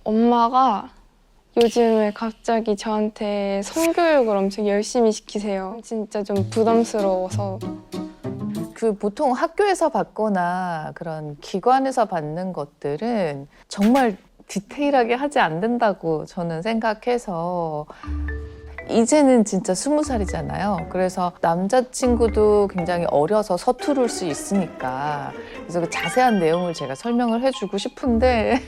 엄마가 요즘에 갑자기 저한테 성교육을 엄청 열심히 시키세요. 진짜 좀 부담스러워서. 그 보통 학교에서 받거나 그런 기관에서 받는 것들은 정말 디테일하게 하지 않는다고 저는 생각해서 이제는 진짜 20살이잖아요. 그래서 남자친구도 굉장히 어려서 서투를 수 있으니까 그래서 그 자세한 내용을 제가 설명을 해주고 싶은데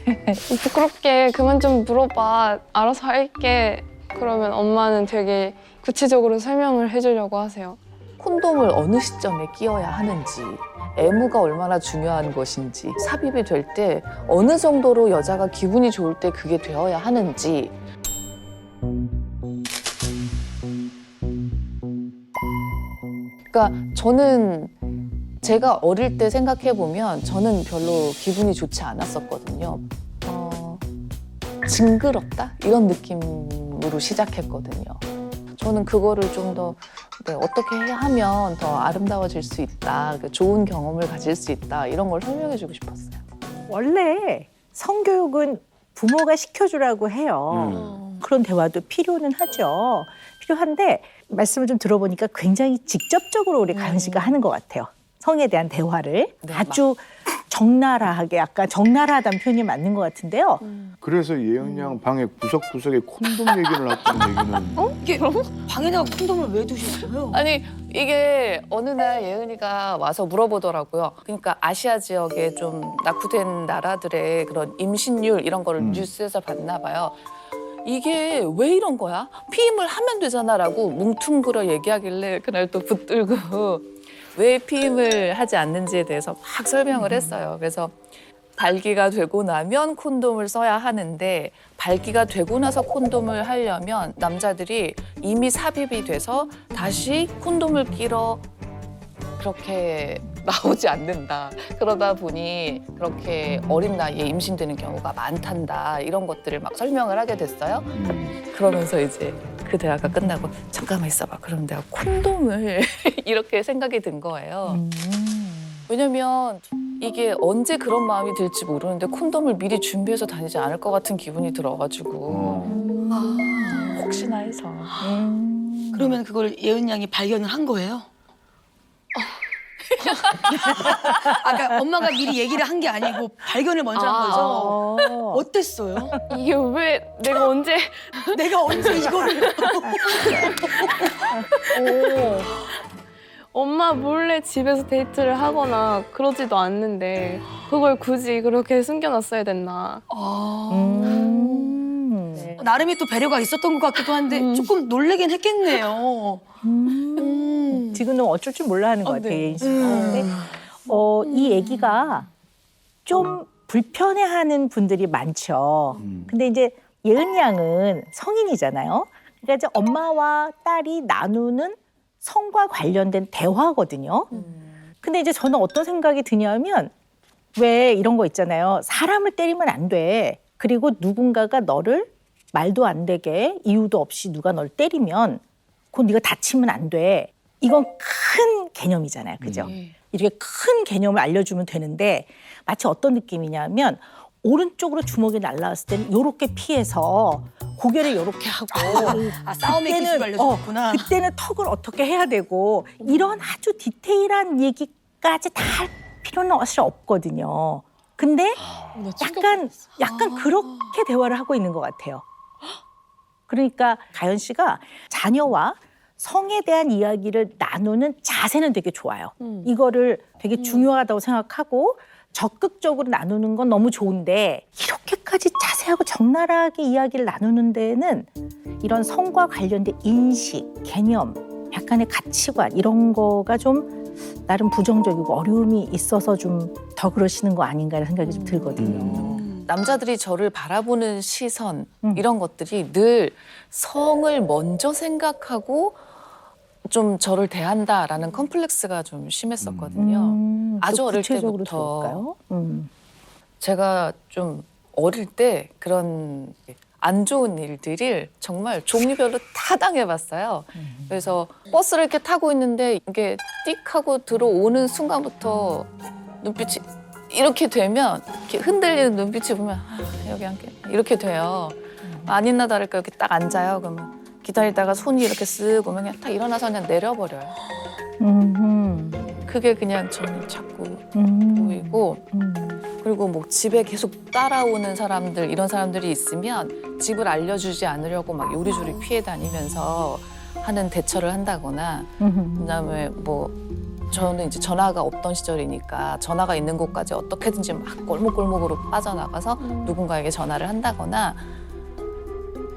부끄럽게 그만 좀 물어봐. 알아서 할게. 그러면 엄마는 되게 구체적으로 설명을 해주려고 하세요. 콘돔을 어느 시점에 끼워야 하는지, 애무가 얼마나 중요한 것인지, 삽입이 될 때 어느 정도로 여자가 기분이 좋을 때 그게 되어야 하는지. 그러니까 저는 제가 어릴 때 생각해보면 저는 별로 기분이 좋지 않았었거든요. 징그럽다? 이런 느낌으로 시작했거든요. 저는 그거를 좀 더 어떻게 하면 더 아름다워질 수 있다, 좋은 경험을 가질 수 있다, 이런 걸 설명해주고 싶었어요. 원래 성교육은 부모가 시켜주라고 해요. 그런 대화도 필요는 하죠. 필요한데 말씀을 좀 들어보니까 굉장히 직접적으로 우리 가연 씨가 하는 것 같아요. 성에 대한 대화를 네, 아주 적나라하게, 약간 적나라하다는 표현이 맞는 것 같은데요. 그래서 예은 양 방에 구석구석에 콘돔 얘기를 했다는 얘기는 이게 방에다가 콘돔을 왜 두셨어요? 아니 이게 어느 날 예은이가 와서 물어보더라고요. 그러니까 아시아 지역에 좀 낙후된 나라들의 그런 임신율 이런 거를 뉴스에서 봤나 봐요. 이게 왜 이런 거야? 피임을 하면 되잖아라고 뭉퉁그려 얘기하길래 그날 또 붙들고 왜 피임을 하지 않는지에 대해서 막 설명을 했어요. 그래서 발기가 되고 나면 콘돔을 써야 하는데 발기가 되고 나서 콘돔을 하려면 남자들이 이미 삽입이 돼서 다시 콘돔을 끼러 그렇게 나오지 않는다. 그러다 보니 그렇게 어린 나이에 임신되는 경우가 많단다. 이런 것들을 막 설명을 하게 됐어요. 그러면서 이제 그 대화가 끝나고 잠깐만 있어봐. 그럼 내가 콘돔을 이렇게 생각이 든 거예요. 왜냐면 이게 언제 그런 마음이 들지 모르는데 콘돔을 미리 준비해서 다니지 않을 것 같은 기분이 들어가지고 혹시나 해서. 그러면 그걸 예은 양이 발견을 한 거예요? 아까 엄마가 미리 얘기를 한 게 아니고 발견을 먼저 한 거죠? 어땠어요? 이게 왜 내가 언제 내가 언제 이거를 엄마 몰래 집에서 데이트를 하거나 그러지도 않는데 그걸 굳이 그렇게 숨겨놨어야 됐나. 나름의 또 배려가 있었던 것 같기도 한데 조금 놀라긴 했겠네요. 지금은 어쩔 줄 몰라 하는 것 같아요, 네. 예인 씨가. 근데 이 얘기가 좀 불편해하는 분들이 많죠. 근데 이제 예은 양은 성인이잖아요. 그러니까 이제 엄마와 딸이 나누는 성과 관련된 대화거든요. 근데 이제 저는 어떤 생각이 드냐면 왜 이런 거 있잖아요. 사람을 때리면 안 돼. 그리고 누군가가 너를 말도 안 되게 이유도 없이 누가 널 때리면 그건 네가 다치면 안 돼. 이건 큰 개념이잖아요. 그죠? 이렇게 큰 개념을 알려주면 되는데 마치 어떤 느낌이냐면 오른쪽으로 주먹이 날라왔을 때는 이렇게 피해서 고개를 이렇게 하고 싸움의 기술 알려줬구나. 그때는 턱을 어떻게 해야 되고 이런 아주 디테일한 얘기까지 다 할 필요는 사실 없거든요. 근데 약간 그렇게 대화를 하고 있는 것 같아요. 그러니까 가연 씨가 자녀와 성에 대한 이야기를 나누는 자세는 되게 좋아요. 이거를 되게 중요하다고 생각하고 적극적으로 나누는 건 너무 좋은데 이렇게까지 자세하고 적나라하게 이야기를 나누는 데에는 이런 성과 관련된 인식, 개념, 약간의 가치관 이런 거가 좀 나름 부정적이고 어려움이 있어서 좀 더 그러시는 거 아닌가라는 생각이 좀 들거든요. 남자들이 저를 바라보는 시선 이런 것들이 늘 성을 먼저 생각하고 좀 저를 대한다라는 컴플렉스가 좀 심했었거든요. 아주 어릴 구체적으로 때부터 들어볼까요? 제가 좀 어릴 때 그런 안 좋은 일들을 정말 종류별로 다 당해봤어요. 그래서 버스를 이렇게 타고 있는데 이게 띡 하고 들어오는 순간부터 눈빛이 이렇게 되면 이렇게 흔들리는 눈빛이 보면 여기 앉게 이렇게 돼요. 아니나 다를까 이렇게 딱 앉아요. 그러면 기다리다가 손이 이렇게 쓱 오면 그냥 딱 일어나서 그냥 내려버려요. 그게 그냥 저는 자꾸 보이고 그리고 뭐 집에 계속 따라오는 사람들 이런 사람들이 있으면 집을 알려주지 않으려고 막 요리조리 피해 다니면서 하는 대처를 한다거나 그다음에 뭐 저는 이제 전화가 없던 시절이니까 전화가 있는 곳까지 어떻게든지 막 골목골목으로 빠져나가서 누군가에게 전화를 한다거나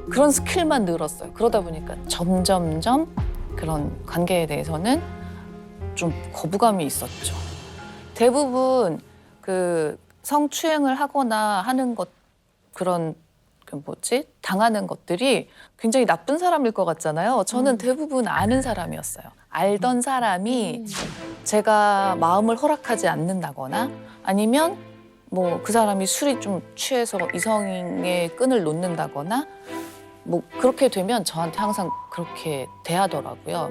그런 스킬만 늘었어요. 그러다 보니까 점점점 그런 관계에 대해서는 좀 거부감이 있었죠. 대부분 그 성추행을 하거나 하는 것 그런 그 뭐지 당하는 것들이 굉장히 나쁜 사람일 것 같잖아요. 저는 대부분 아는 사람이었어요. 알던 사람이 제가 마음을 허락하지 않는다거나 아니면 뭐 그 사람이 술이 좀 취해서 이성의 끈을 놓는다거나 뭐 그렇게 되면 저한테 항상 그렇게 대하더라고요.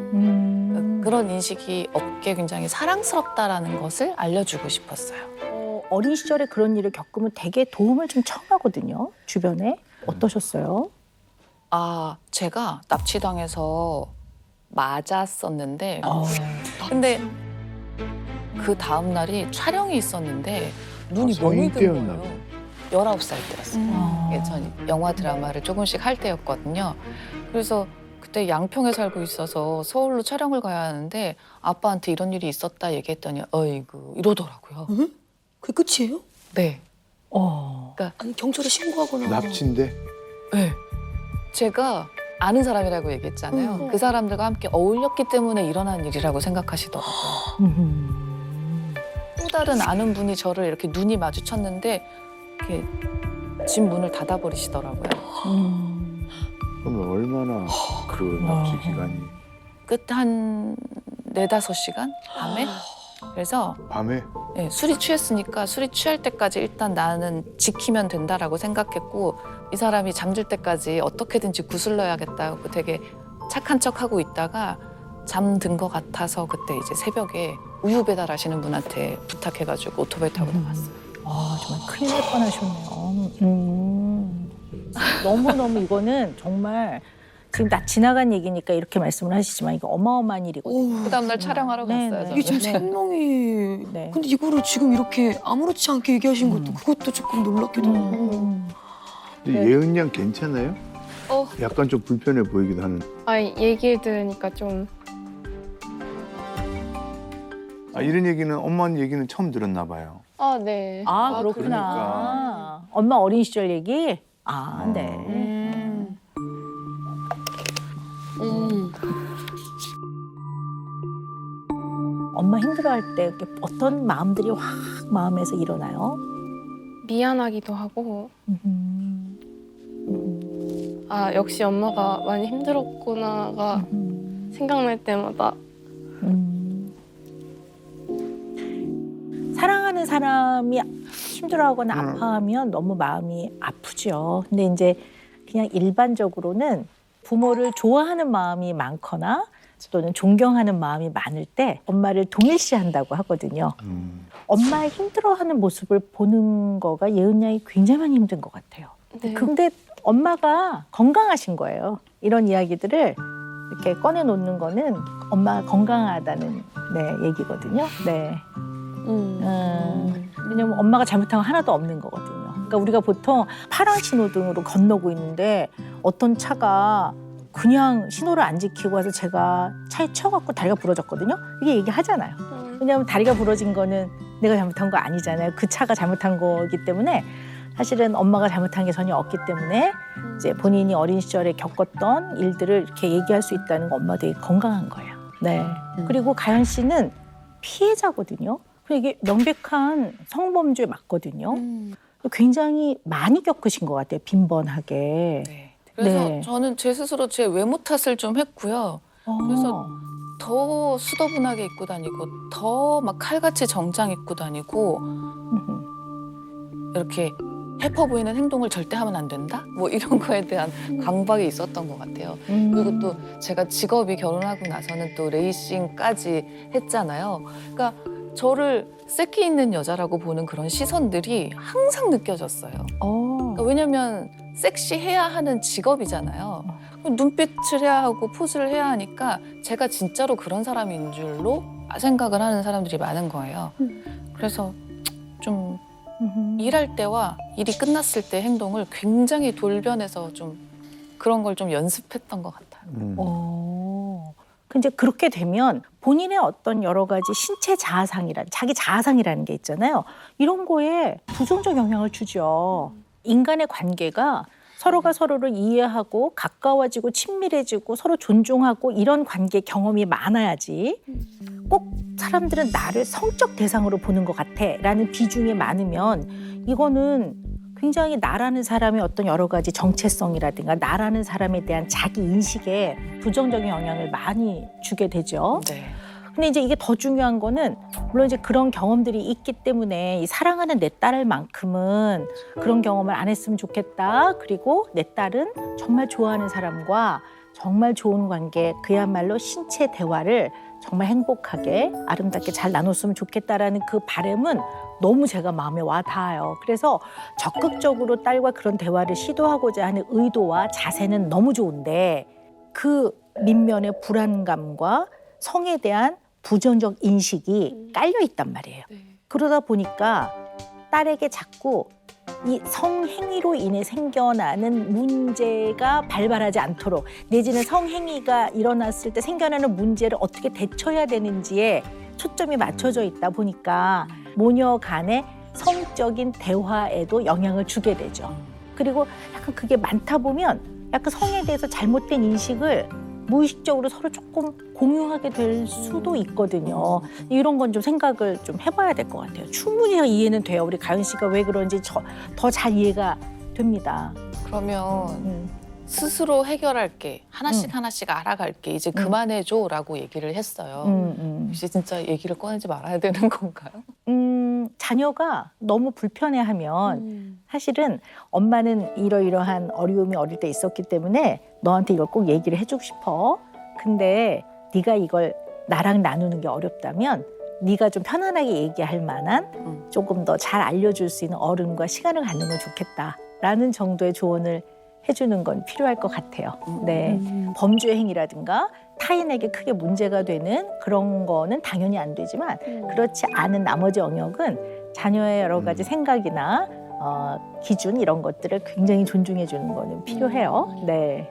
그런 인식이 없게 굉장히 사랑스럽다라는 것을 알려주고 싶었어요. 어린 시절에 그런 일을 겪으면 되게 도움을 좀 청하거든요. 주변에. 어떠셨어요? 아, 제가 납치당해서 맞았었는데 근데 그 다음 날이 촬영이 있었는데 눈이 너무 성인 든 때였나 거예요. 19살 때였어요. 예, 전 영화 드라마를 조금씩 할 때였거든요. 그래서 그때 양평에 살고 있어서 서울로 촬영을 가야 하는데 아빠한테 이런 일이 있었다 얘기했더니 어이구 이러더라고요. 그게 끝이에요? 네. 아니 경찰에 신고하거나. 납치인데 네. 제가 아는 사람이라고 얘기했잖아요. 그 사람들과 함께 어울렸기 때문에 일어난 일이라고 생각하시더라고요. 또 다른 아는 분이 저를 이렇게 눈이 마주쳤는데 이렇게 집 문을 닫아버리시더라고요. 그러면 얼마나 그 납치 기간이 끝 한 4-5시간 밤에? 그래서 밤에 네, 술이 취했으니까 술이 취할 때까지 일단 나는 지키면 된다라고 생각했고 이 사람이 잠들 때까지 어떻게든지 구슬러야겠다고 되게 착한 척하고 있다가 잠든 것 같아서 그때 이제 새벽에 우유 배달하시는 분한테 부탁해가지고 오토바이 타고 나갔어요. 아, 정말 큰일 날 뻔하셨네요. 너무너무 이거는 정말 지금 다 지나간 얘기니까 이렇게 말씀을 하시지만 이거 어마어마한 일이거든요. 그 다음날 촬영하러 네, 갔어요. 네. 이게 지금 네. 생명이. 네. 근데 이거를 지금 이렇게 아무렇지 않게 얘기하신 것도 그것도 조금 놀랍기도 하고. 근데 네. 예은 양 괜찮아요? 약간 좀 불편해 보이기도 하는. 얘기를 들으니까 좀 아, 이런 얘기는 엄마 얘기는 처음 들었나 봐요. 네. 아, 그렇구나. 그러니까. 엄마 어린 시절 얘기? 아, 네. 엄마 힘들어할 때 이렇게 어떤 마음들이 확 마음에서 일어나요? 미안하기도 하고 역시 엄마가 많이 힘들었구나가 생각날 때마다 사랑하는 사람이 힘들어하거나 아파하면 너무 마음이 아프죠. 근데 이제 그냥 일반적으로는 부모를 좋아하는 마음이 많거나 또는 존경하는 마음이 많을 때 엄마를 동일시한다고 하거든요. 엄마의 힘들어하는 모습을 보는 거가 예은 양이 굉장히 많이 힘든 것 같아요. 네. 근데 엄마가 건강하신 거예요. 이런 이야기들을 이렇게 꺼내놓는 거는 엄마가 건강하다는 얘기거든요. 네. 왜냐면 엄마가 잘못한 건 하나도 없는 거거든요. 그러니까 우리가 보통 파란 신호등으로 건너고 있는데 어떤 차가 그냥 신호를 안 지키고 와서 제가 차에 치여갖고 다리가 부러졌거든요. 이게 얘기하잖아요. 왜냐하면 다리가 부러진 거는 내가 잘못한 거 아니잖아요. 그 차가 잘못한 거기 때문에 사실은 엄마가 잘못한 게 전혀 없기 때문에 이제 본인이 어린 시절에 겪었던 일들을 이렇게 얘기할 수 있다는 거 엄마 되게 건강한 거예요. 네. 그리고 가연 씨는 피해자거든요. 그리고 이게 명백한 성범죄 맞거든요. 굉장히 많이 겪으신 것 같아요. 빈번하게. 네. 그래서 네. 저는 제 스스로 제 외모 탓을 좀 했고요. 그래서 더 수더분하게 입고 다니고 더 막 칼같이 정장 입고 다니고 이렇게 해퍼 보이는 행동을 절대 하면 안 된다? 뭐 이런 거에 대한 강박이 있었던 것 같아요. 그리고 또 제가 직업이 결혼하고 나서는 또 레이싱까지 했잖아요. 그러니까 저를 새끼 있는 여자라고 보는 그런 시선들이 항상 느껴졌어요. 그러니까 왜냐면 섹시해야 하는 직업이잖아요. 눈빛을 해야 하고 포즈를 해야 하니까 제가 진짜로 그런 사람인 줄로 생각을 하는 사람들이 많은 거예요. 그래서 좀 일할 때와 일이 끝났을 때 행동을 굉장히 돌변해서 좀 그런 걸 좀 연습했던 것 같아요. 근데 그렇게 되면 본인의 어떤 여러 가지 신체 자기 자아상이라는 게 있잖아요. 이런 거에 부정적 영향을 주죠. 인간의 관계가 서로가 서로를 이해하고 가까워지고 친밀해지고 서로 존중하고 이런 관계 경험이 많아야지 꼭 사람들은 나를 성적 대상으로 보는 것 같아라는 비중이 많으면 이거는 굉장히 나라는 사람의 어떤 여러 가지 정체성이라든가 나라는 사람에 대한 자기 인식에 부정적인 영향을 많이 주게 되죠. 네. 근데 이제 이게 더 중요한 거는 물론 이제 그런 경험들이 있기 때문에 이 사랑하는 내 딸만큼은 그런 경험을 안 했으면 좋겠다. 그리고 내 딸은 정말 좋아하는 사람과 정말 좋은 관계, 그야말로 신체 대화를 정말 행복하게 아름답게 잘 나눴으면 좋겠다라는 그 바람은 너무 제가 마음에 와 닿아요. 그래서 적극적으로 딸과 그런 대화를 시도하고자 하는 의도와 자세는 너무 좋은데 그 밑면의 불안감과 성에 대한 부정적 인식이 깔려 있단 말이에요. 그러다 보니까 딸에게 자꾸 이 성행위로 인해 생겨나는 문제가 발발하지 않도록 내지는 성행위가 일어났을 때 생겨나는 문제를 어떻게 대처해야 되는지에 초점이 맞춰져 있다 보니까 모녀 간의 성적인 대화에도 영향을 주게 되죠. 그리고 약간 그게 많다 보면 약간 성에 대해서 잘못된 인식을 무의식적으로 서로 조금 공유하게 될 수도 있거든요. 이런 건 좀 생각을 좀 해봐야 될 것 같아요. 충분히 이해는 돼요. 우리 가연 씨가 왜 그런지 더 잘 이해가 됩니다. 그러면 스스로 해결할게. 하나씩 알아갈게. 이제 그만해줘라고 얘기를 했어요. 이제 진짜 얘기를 꺼내지 말아야 되는 건가요? 자녀가 너무 불편해하면 사실은 엄마는 이러이러한 어려움이 어릴 때 있었기 때문에 너한테 이걸 꼭 얘기를 해주고 싶어. 근데 네가 이걸 나랑 나누는 게 어렵다면 네가 좀 편안하게 얘기할 만한 조금 더 잘 알려줄 수 있는 어른과 시간을 갖는 건 좋겠다라는 정도의 조언을 해주는 건 필요할 것 같아요. 네, 범죄 행위라든가 타인에게 크게 문제가 되는 그런 거는 당연히 안 되지만 그렇지 않은 나머지 영역은 자녀의 여러 가지 생각이나 기준 이런 것들을 굉장히 존중해 주는 거는 필요해요. 네.